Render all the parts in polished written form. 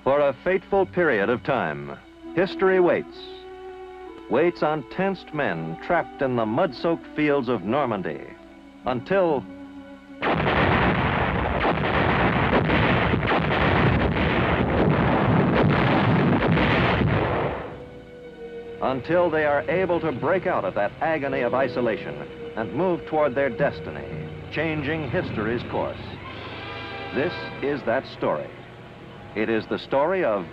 For a fateful period of time, history waits. Waits on tensed men trapped in the mud-soaked fields of Normandy until they are able to break out of that agony of isolation and move toward their destiny, changing history's course. This is that story. It is the story of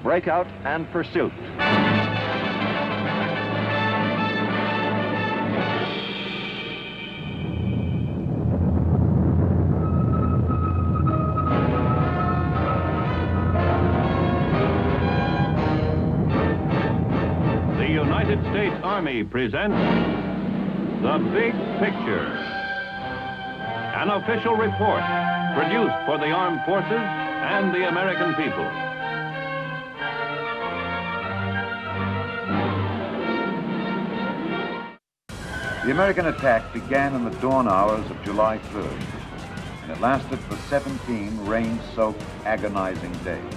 Breakout and Pursuit. The United States Army presents The Big Picture, an official report produced for the armed forces and the American people. The American attack began in the dawn hours of July 3rd, and it lasted for 17 rain-soaked, agonizing days.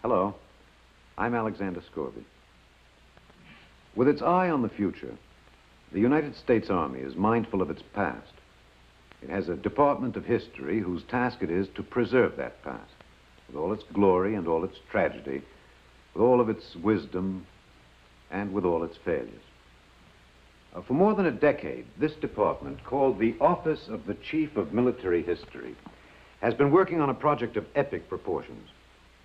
Hello, I'm Alexander Scorby. With its eye on the future, the United States Army is mindful of its past. It has a Department of History whose task it is to preserve that past, with all its glory and all its tragedy, with all of its wisdom and with all its failures. For more than a decade, this department, called the Office of the Chief of Military History, has been working on a project of epic proportions: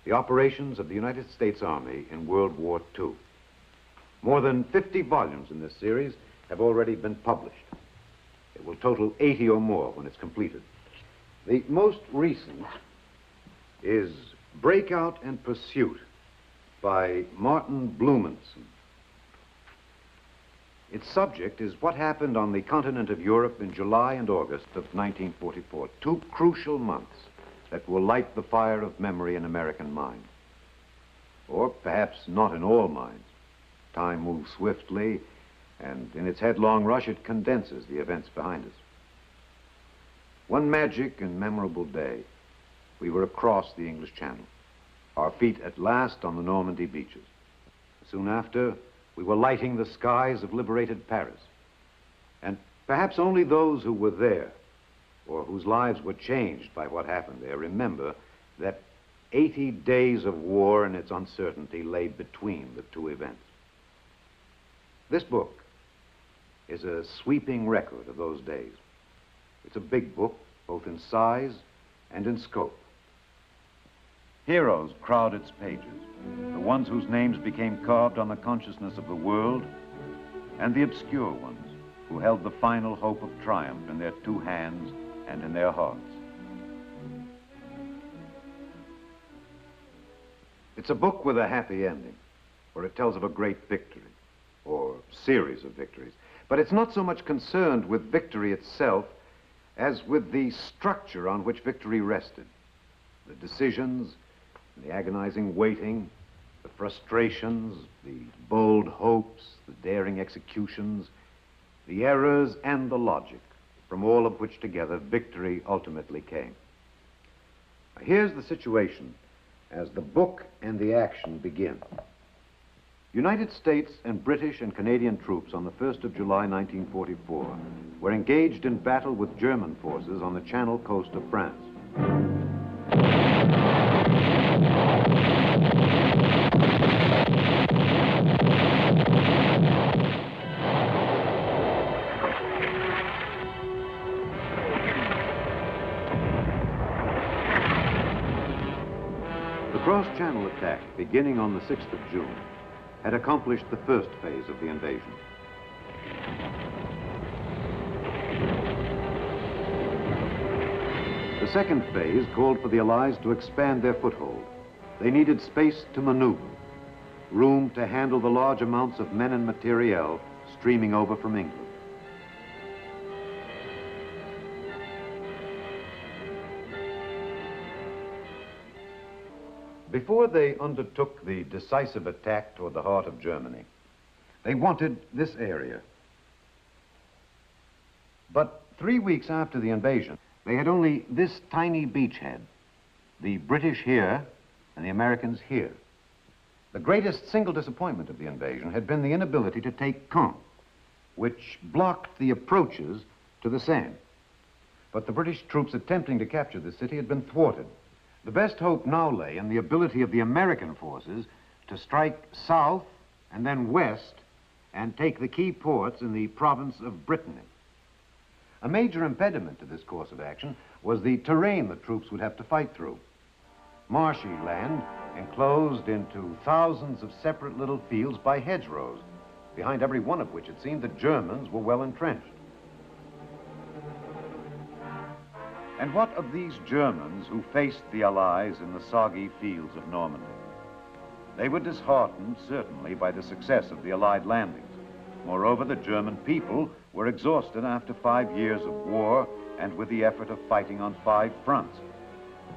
the operations of the United States Army in World War II. More than 50 volumes in this series have already been published. It will total 80 or more when it's completed. The most recent is Breakout and Pursuit by Martin Blumenson. Its subject is what happened on the continent of Europe in July and August of 1944, two crucial months that will light the fire of memory in American minds. Or perhaps not in all minds. Time moves swiftly, and in its headlong rush, it condenses the events behind us. One magic and memorable day, we were across the English Channel, our feet at last on the Normandy beaches. Soon after, we were lighting the skies of liberated Paris. And perhaps only those who were there, or whose lives were changed by what happened there, remember that 80 days of war and its uncertainty lay between the two events. This book is a sweeping record of those days. It's a big book, both in size and in scope. Heroes crowd its pages, the ones whose names became carved on the consciousness of the world, and the obscure ones who held the final hope of triumph in their two hands and in their hearts. It's a book with a happy ending, where it tells of a great victory, or series of victories. But it's not so much concerned with victory itself as with the structure on which victory rested. The decisions, the agonizing waiting, the frustrations, the bold hopes, the daring executions, the errors and the logic, from all of which together victory ultimately came. Here's the situation as the book and the action begin. United States and British and Canadian troops on the 1st of July 1944 were engaged in battle with German forces on the Channel coast of France. The cross-channel attack, beginning on the 6th of June, had accomplished the first phase of the invasion. The second phase called for the Allies to expand their foothold. They needed space to maneuver, room to handle the large amounts of men and materiel streaming over from England. Before they undertook the decisive attack toward the heart of Germany, they wanted this area. But 3 weeks after the invasion, they had only this tiny beachhead, the British here and the Americans here. The greatest single disappointment of the invasion had been the inability to take Caen, which blocked the approaches to the Seine. But the British troops attempting to capture the city had been thwarted. The best hope now lay in the ability of the American forces to strike south and then west and take the key ports in the province of Brittany. A major impediment to this course of action was the terrain the troops would have to fight through. Marshy land enclosed into thousands of separate little fields by hedgerows, behind every one of which it seemed the Germans were well entrenched. And what of these Germans who faced the Allies in the soggy fields of Normandy? They were disheartened, certainly, by the success of the Allied landings. Moreover, the German people were exhausted after 5 years of war and with the effort of fighting on 5 fronts.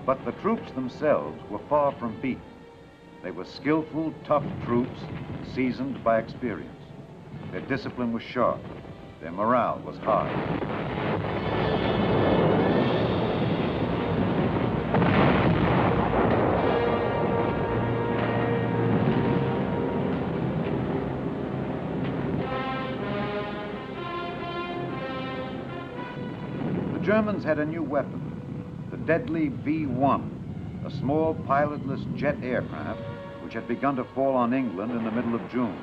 But the troops themselves were far from beaten. They were skillful, tough troops, seasoned by experience. Their discipline was sharp. Their morale was high. The Germans had a new weapon, the deadly V-1, a small pilotless jet aircraft which had begun to fall on England in the middle of June.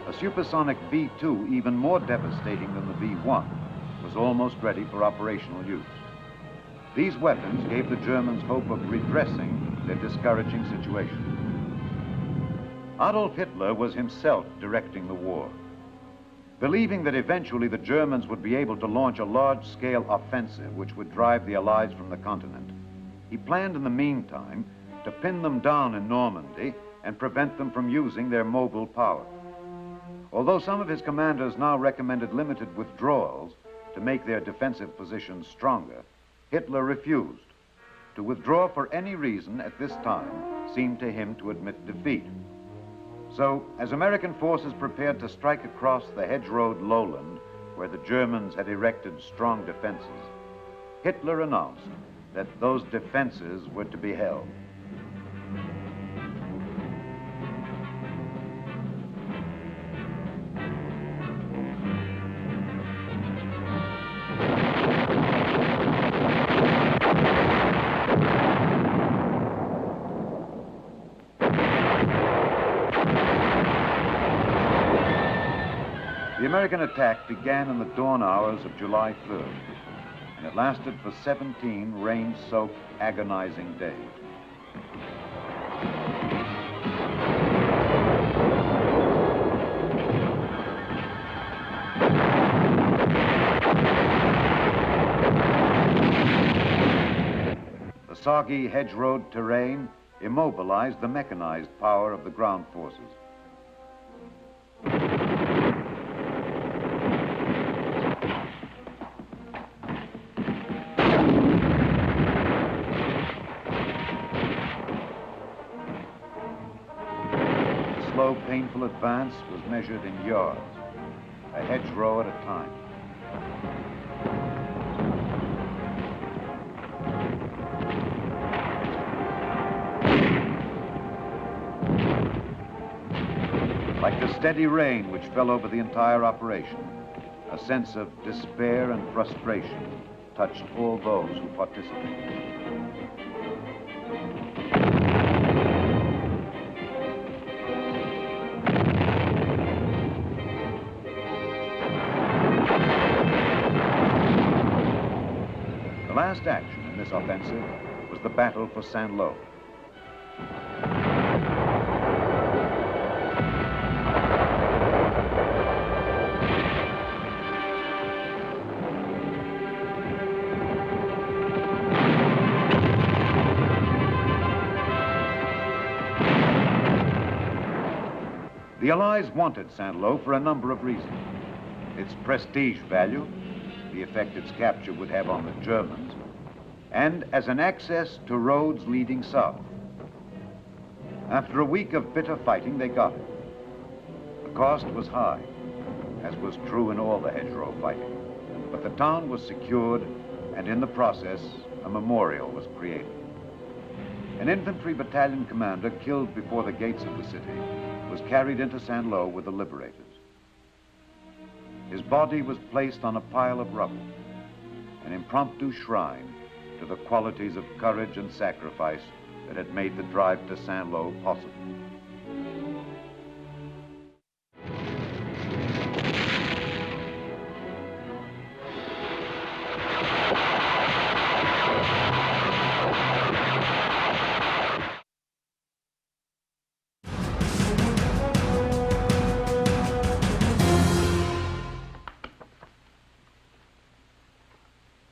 A supersonic V-2, even more devastating than the V-1, was almost ready for operational use. These weapons gave the Germans hope of redressing their discouraging situation. Adolf Hitler was himself directing the war. Believing that eventually the Germans would be able to launch a large-scale offensive which would drive the Allies from the continent, he planned in the meantime to pin them down in Normandy and prevent them from using their mobile power. Although some of his commanders now recommended limited withdrawals to make their defensive positions stronger, Hitler refused. To withdraw for any reason at this time seemed to him to admit defeat. So, as American forces prepared to strike across the hedge-rowed lowland where the Germans had erected strong defenses, Hitler announced that those defenses were to be held. The American attack began in the dawn hours of July 3rd, and it lasted for 17 rain-soaked, agonizing days. The soggy hedge-road terrain immobilized the mechanized power of the ground forces. Slow, painful advance was measured in yards, a hedgerow at a time. Like the steady rain which fell over the entire operation, a sense of despair and frustration touched all those who participated. The last action in this offensive was the battle for Saint-Lô. The Allies wanted Saint-Lô for a number of reasons. Its prestige value, the effect its capture would have on the Germans, and as an access to roads leading south. After a week of bitter fighting, they got it. The cost was high, as was true in all the hedgerow fighting. But the town was secured, and in the process, a memorial was created. An infantry battalion commander killed before the gates of the city was carried into Saint-Lô with the liberators. His body was placed on a pile of rubble, an impromptu shrine to the qualities of courage and sacrifice that had made the drive to Saint-Lô possible.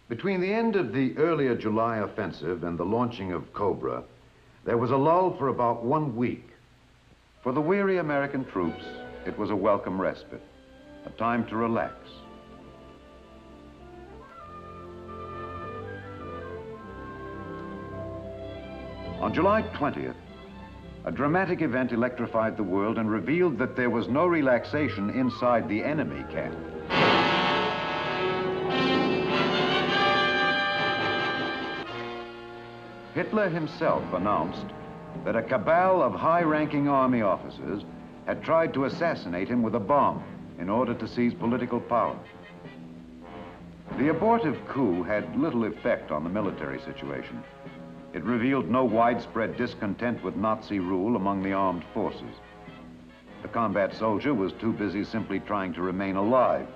Between the end of the earlier July offensive and the launching of Cobra, there was a lull for about 1 week. For the weary American troops, it was a welcome respite, a time to relax. On July 20th, a dramatic event electrified the world and revealed that there was no relaxation inside the enemy camp. Hitler himself announced that a cabal of high-ranking army officers had tried to assassinate him with a bomb in order to seize political power. The abortive coup had little effect on the military situation. It revealed no widespread discontent with Nazi rule among the armed forces. The combat soldier was too busy simply trying to remain alive.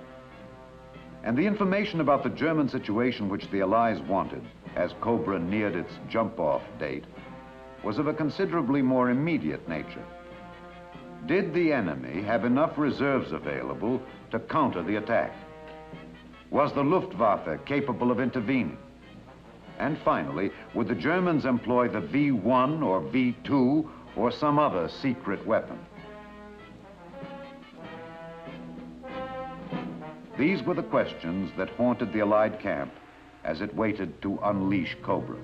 And the information about the German situation which the Allies wanted as Cobra neared its jump-off date was of a considerably more immediate nature. Did the enemy have enough reserves available to counter the attack? Was the Luftwaffe capable of intervening? And finally, would the Germans employ the V1 or V2 or some other secret weapon? These were the questions that haunted the Allied camp as it waited to unleash Cobra.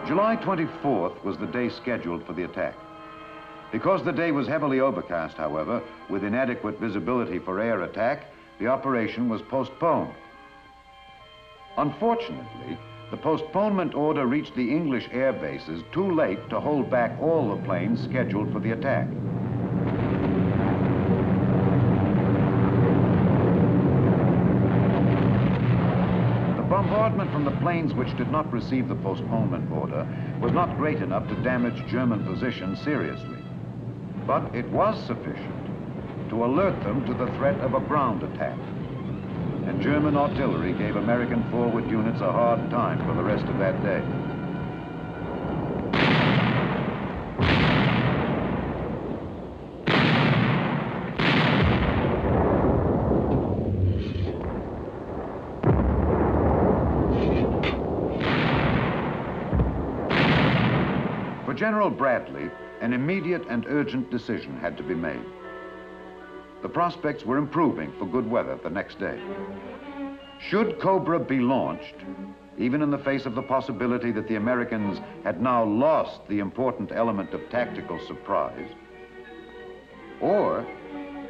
July 24th was the day scheduled for the attack. Because the day was heavily overcast, however, with inadequate visibility for air attack, the operation was postponed. Unfortunately, the postponement order reached the English air bases too late to hold back all the planes scheduled for the attack. The bombardment from the planes which did not receive the postponement order was not great enough to damage German positions seriously. But it was sufficient to alert them to the threat of a ground attack. And German artillery gave American forward units a hard time for the rest of that day. For General Bradley, an immediate and urgent decision had to be made. The prospects were improving for good weather the next day. Should Cobra be launched, even in the face of the possibility that the Americans had now lost the important element of tactical surprise? Or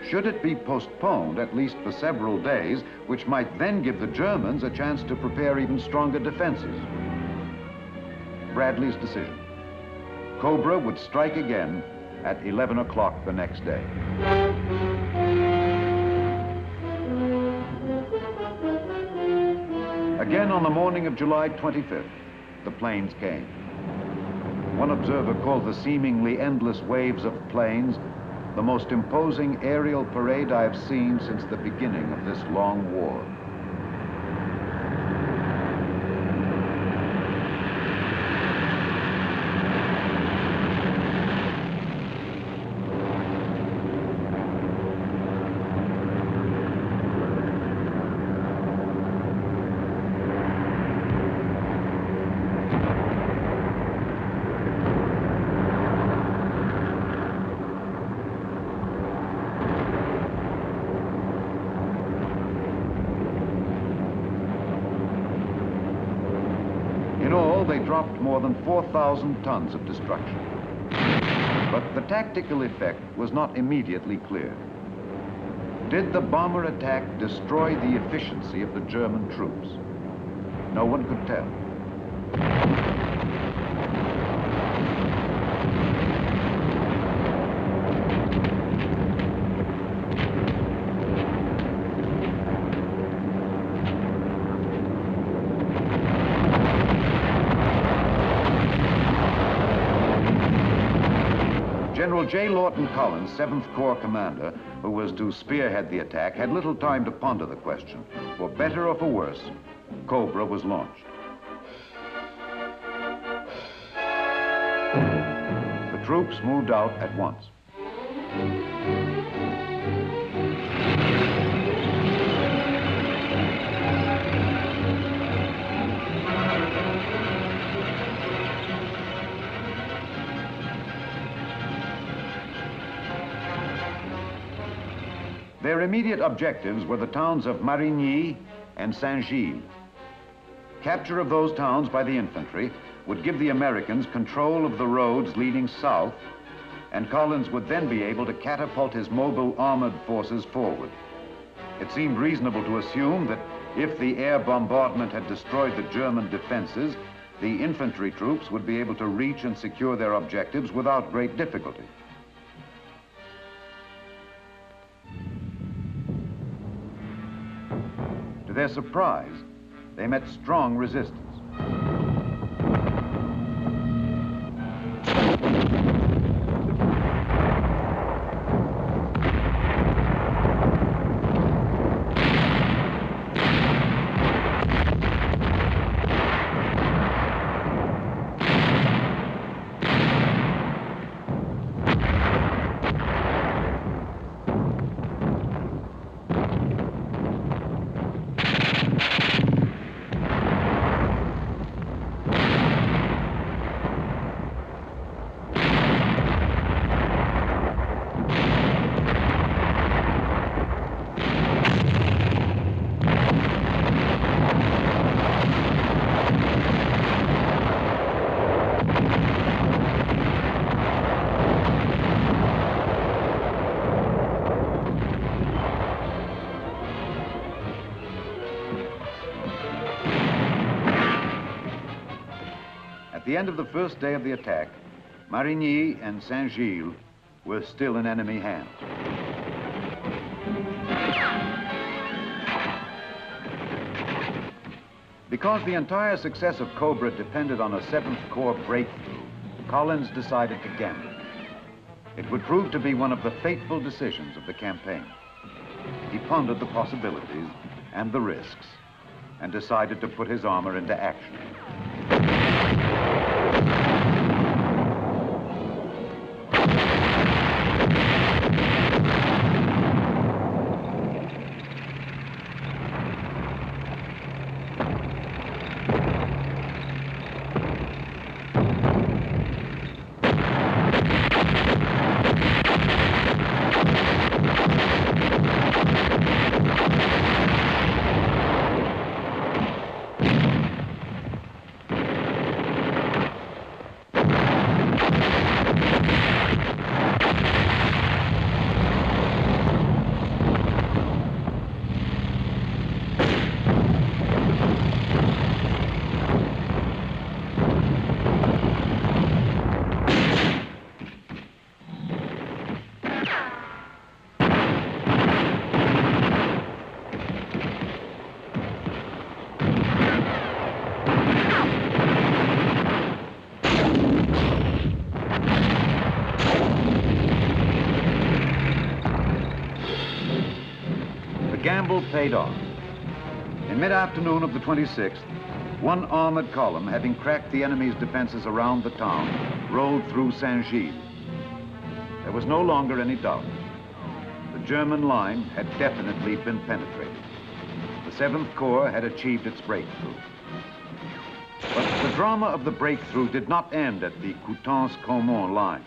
should it be postponed at least for several days, which might then give the Germans a chance to prepare even stronger defenses? Bradley's decision. Cobra would strike again at 11 o'clock the next day. Again on the morning of July 25th, the planes came. One observer called the seemingly endless waves of planes the most imposing aerial parade I have seen since the beginning of this long war. all, they dropped more than 4,000 tons of destruction. But the tactical effect was not immediately clear. Did the bomber attack destroy the efficiency of the German troops? No one could tell. General J. Lawton Collins, 7th Corps commander, who was to spearhead the attack, had little time to ponder the question. For better or for worse, Cobra was launched. The troops moved out at once. Their immediate objectives were the towns of Marigny and Saint-Gilles. Capture of those towns by the infantry would give the Americans control of the roads leading south, and Collins would then be able to catapult his mobile armored forces forward. It seemed reasonable to assume that if the air bombardment had destroyed the German defenses, the infantry troops would be able to reach and secure their objectives without great difficulty. To their surprise, they met strong resistance. At the end of the first day of the attack, Marigny and Saint-Gilles were still in enemy hands. Because the entire success of Cobra depended on a 7th Corps breakthrough, Collins decided to gamble. It would prove to be one of the fateful decisions of the campaign. He pondered the possibilities and the risks and decided to put his armor into action. Gamble paid off. In mid-afternoon of the 26th, one armored column, having cracked the enemy's defenses around the town, rolled through Saint-Gilles. There was no longer any doubt. The German line had definitely been penetrated. The 7th Corps had achieved its breakthrough. But the drama of the breakthrough did not end at the Coutances-Caumont line.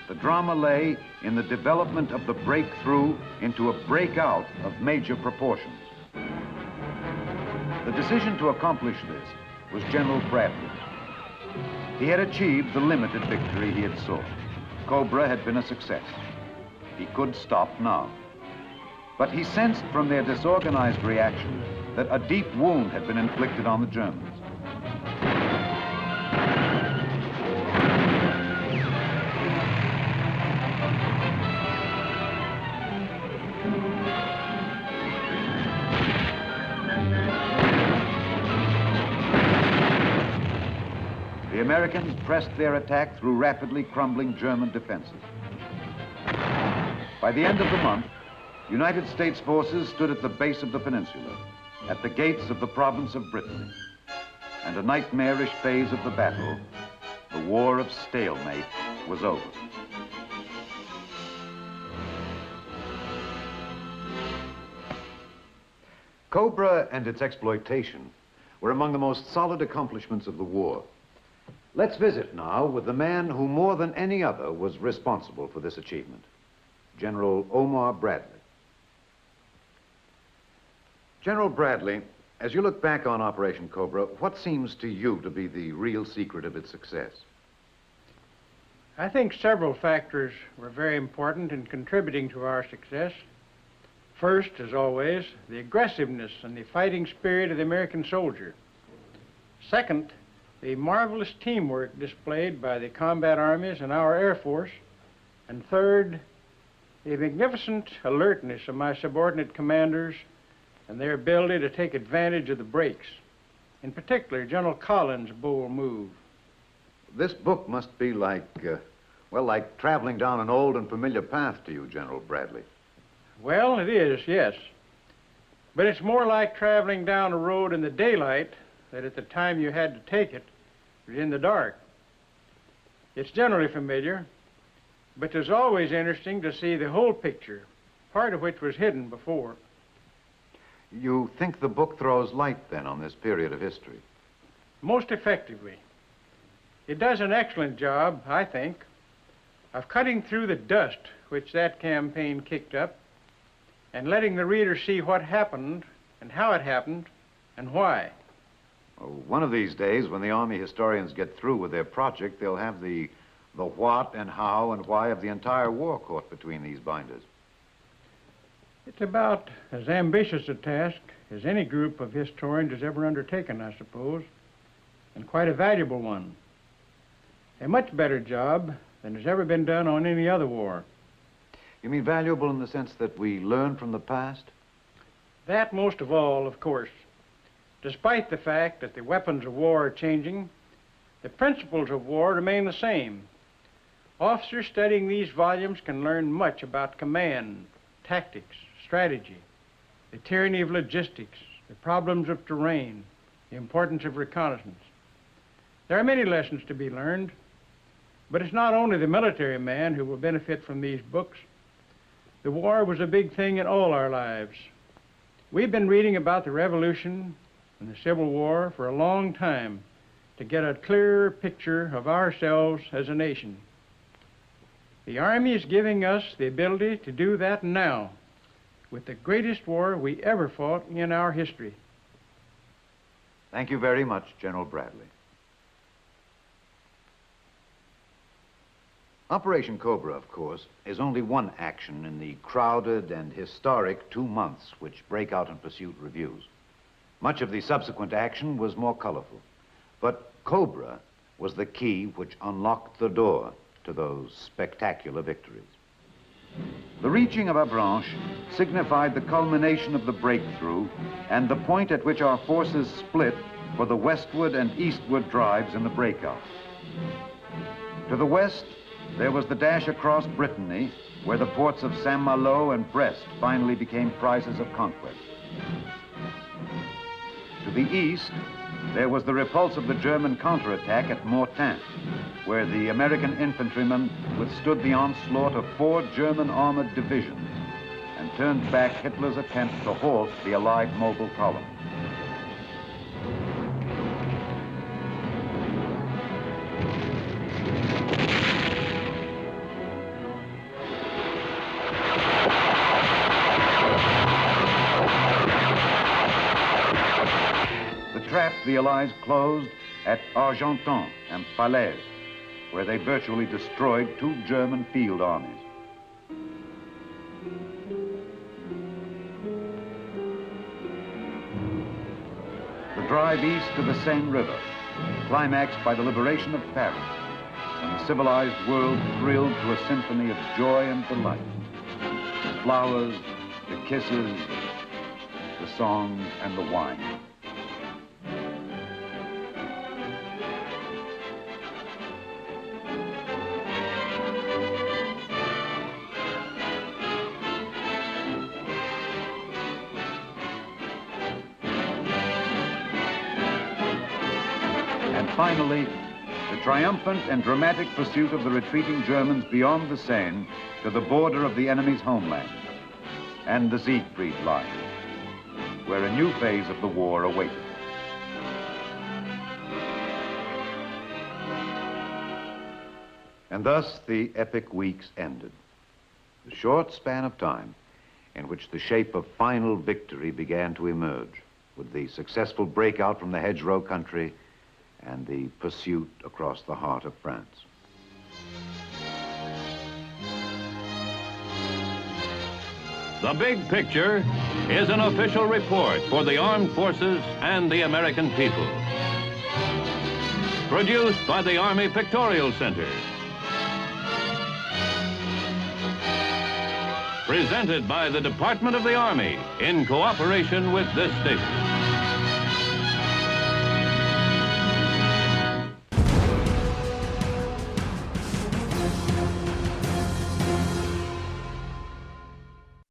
The drama lay in the development of the breakthrough into a breakout of major proportions. The decision to accomplish this was General Bradley. He had achieved the limited victory he had sought. Cobra had been a success. He could stop now. But he sensed from their disorganized reaction that a deep wound had been inflicted on the Germans. The Americans pressed their attack through rapidly crumbling German defenses. By the end of the month, United States forces stood at the base of the peninsula, at the gates of the province of Brittany. And a nightmarish phase of the battle, the war of stalemate, was over. Cobra and its exploitation were among the most solid accomplishments of the war. Let's visit now with the man who more than any other was responsible for this achievement, General Omar Bradley. General Bradley, as you look back on Operation Cobra, what seems to you to be the real secret of its success? I think several factors were very important in contributing to our success. First, as always, the aggressiveness and the fighting spirit of the American soldier. Second, the marvelous teamwork displayed by the combat armies and our Air Force. And third, the magnificent alertness of my subordinate commanders and their ability to take advantage of the breaks. In particular, General Collins' bold move. This book must be like, well, like traveling down an old and familiar path to you, General Bradley. Well, it is, yes. But it's more like traveling down a road in the daylight that at the time you had to take it was in the dark. It's generally familiar, but it's always interesting to see the whole picture, part of which was hidden before. You think the book throws light, then, on this period of history? Most effectively. It does an excellent job, I think, of cutting through the dust which that campaign kicked up and letting the reader see what happened and how it happened and why. Oh, one of these days, when the Army historians get through with their project, they'll have the what and how and why of the entire war caught between these binders. It's about as ambitious a task as any group of historians has ever undertaken, I suppose, and quite a valuable one. A much better job than has ever been done on any other war. You mean valuable in the sense that we learn from the past? That most of all, of course. Despite the fact that the weapons of war are changing, the principles of war remain the same. Officers studying these volumes can learn much about command, tactics, strategy, the tyranny of logistics, the problems of terrain, the importance of reconnaissance. There are many lessons to be learned, but it's not only the military man who will benefit from these books. The war was a big thing in all our lives. We've been reading about the Revolution and the Civil War for a long time to get a clearer picture of ourselves as a nation. The Army is giving us the ability to do that now with the greatest war we ever fought in our history. Thank you very much, General Bradley. Operation Cobra, of course, is only one action in the crowded and historic 2 months which Breakout and Pursuit reviews. Much of the subsequent action was more colorful, but Cobra was the key which unlocked the door to those spectacular victories. The reaching of Avranches signified the culmination of the breakthrough and the point at which our forces split for the westward and eastward drives in the Breakout. To the west, there was the dash across Brittany, where the ports of Saint-Malo and Brest finally became prizes of conquest. To the east, there was the repulse of the German counterattack at Mortain, where the American infantrymen withstood the onslaught of 4 German armored divisions and turned back Hitler's attempt to halt the Allied mobile column. The the Allies closed at Argentan and Falaise, where they virtually destroyed 2 German field armies. The drive east to the Seine River, climaxed by the liberation of Paris, when the civilized world thrilled to a symphony of joy and delight. The flowers, the kisses, the songs, and the wine. And finally, the triumphant and dramatic pursuit of the retreating Germans beyond the Seine to the border of the enemy's homeland, and the Siegfried Line, where a new phase of the war awaited. And thus the epic weeks ended. A short span of time in which the shape of final victory began to emerge, with the successful breakout from the hedgerow country and the pursuit across the heart of France. The Big Picture is an official report for the armed forces and the American people. Produced by the Army Pictorial Center. Presented by the Department of the Army in cooperation with this station.